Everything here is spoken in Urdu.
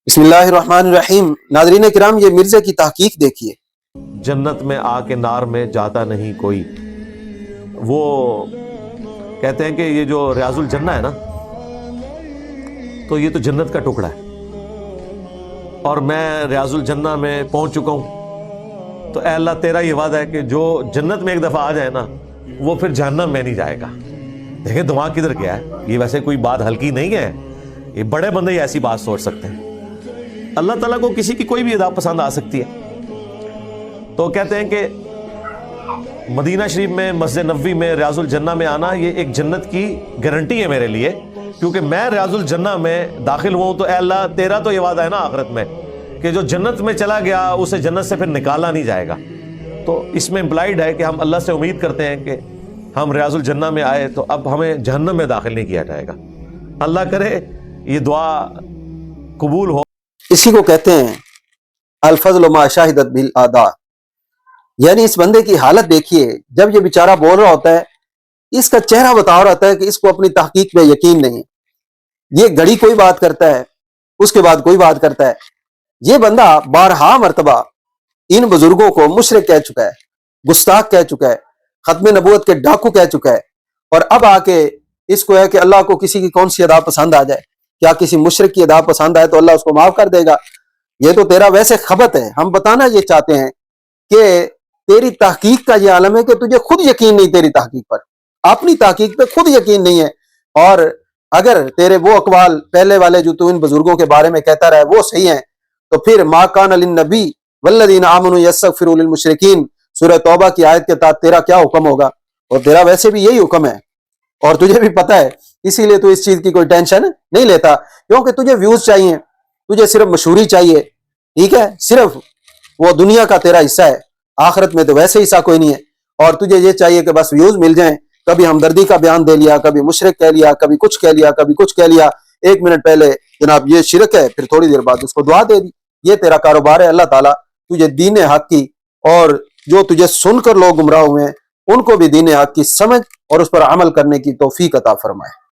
بسم اللہ الرحمن الرحیم۔ ناظرین کرام، یہ مرزا کی تحقیق دیکھیے۔ جنت میں آ کے نار میں جاتا نہیں کوئی۔ وہ کہتے ہیں کہ یہ جو ریاض الجنہ ہے نا، تو یہ تو جنت کا ٹکڑا ہے، اور میں ریاض الجنہ میں پہنچ چکا ہوں۔ تو اے اللہ، تیرا یہ وعدہ ہے کہ جو جنت میں ایک دفعہ آ جائے نا، وہ پھر جہنم میں نہیں جائے گا۔ دیکھیں دماغ کدھر گیا ہے۔ یہ ویسے کوئی بات ہلکی نہیں ہے، یہ بڑے بندے ہی ایسی بات سوچ سکتے ہیں۔ اللہ تعالیٰ کو کسی کی کوئی بھی ادا پسند آ سکتی ہے۔ تو کہتے ہیں کہ مدینہ شریف میں، مسجد نبوی میں، ریاض الجنہ میں آنا یہ ایک جنت کی گارنٹی ہے میرے لیے، کیونکہ میں ریاض الجنہ میں داخل ہوں تو اے اللہ، تیرا تو یہ وعدہ ہے نا آخرت میں کہ جو جنت میں چلا گیا اسے جنت سے پھر نکالا نہیں جائے گا۔ تو اس میں امپلائڈ ہے کہ ہم اللہ سے امید کرتے ہیں کہ ہم ریاض الجنہ میں آئے تو اب ہمیں جہنم میں داخل نہیں کیا جائے گا۔ اللہ کرے یہ دعا قبول ہو۔ اسی کو کہتے ہیں الفضل ما شاہدت بالاعداء، یعنی اس بندے کی حالت دیکھیے، جب یہ بیچارہ بول رہا ہوتا ہے اس کا چہرہ بتا رہا ہوتا ہے کہ اس کو اپنی تحقیق پہ یقین نہیں۔ یہ گھڑی کوئی بات کرتا ہے، اس کے بعد کوئی بات کرتا ہے۔ یہ بندہ بارہا مرتبہ ان بزرگوں کو مشرک کہہ چکا ہے، گستاخ کہہ چکا ہے، ختم نبوت کے ڈاکو کہہ چکا ہے، اور اب آ کے اس کو ہے کہ اللہ کو کسی کی کون سی ادا پسند آ جائے، کیا کسی مشرک کی ادا پسند آئے تو اللہ اس کو معاف کر دے گا؟ یہ تو تیرا ویسے خبط ہے۔ ہم بتانا یہ چاہتے ہیں کہ تیری تحقیق کا یہ عالم ہے کہ تجھے خود یقین نہیں، تیری تحقیق پر، اپنی تحقیق پہ خود یقین نہیں ہے۔ اور اگر تیرے وہ اقوال پہلے والے جو تو ان بزرگوں کے بارے میں کہتا رہا ہے وہ صحیح ہیں، تو پھر ما کان للنبی والذین آمنوا یستغفروا للمشرکین، سورہ توبہ کی آیت کے تحت تیرا کیا حکم ہوگا؟ اور تیرا ویسے بھی یہی حکم ہے، اور تجھے بھی پتہ ہے، اسی لیے تو اس چیز کی کوئی ٹینشن نہیں لیتا، کیونکہ تجھے ویوز چاہیے، تجھے صرف مشہوری چاہیے، ٹھیک ہے؟ صرف وہ دنیا کا تیرا حصہ ہے، آخرت میں تو ویسے حصہ کوئی نہیں ہے، اور تجھے یہ چاہیے کہ بس ویوز مل جائیں۔ کبھی ہمدردی کا بیان دے لیا، کبھی مشرک کہہ لیا، کبھی کچھ کہہ لیا، کبھی کچھ کہہ لیا، 1 منٹ پہلے جناب یہ شرک ہے، پھر تھوڑی دیر بعد اس کو دعا دے دی۔ یہ تیرا کاروبار ہے۔ اللہ تعالیٰ تجھے دین حق کی، اور جو تجھے سن کر لوگ گمراہ ہوئے ہیں ان کو بھی دین حق کی سمجھ اور اس پر عمل کرنے کی توفیق عطا فرمائے۔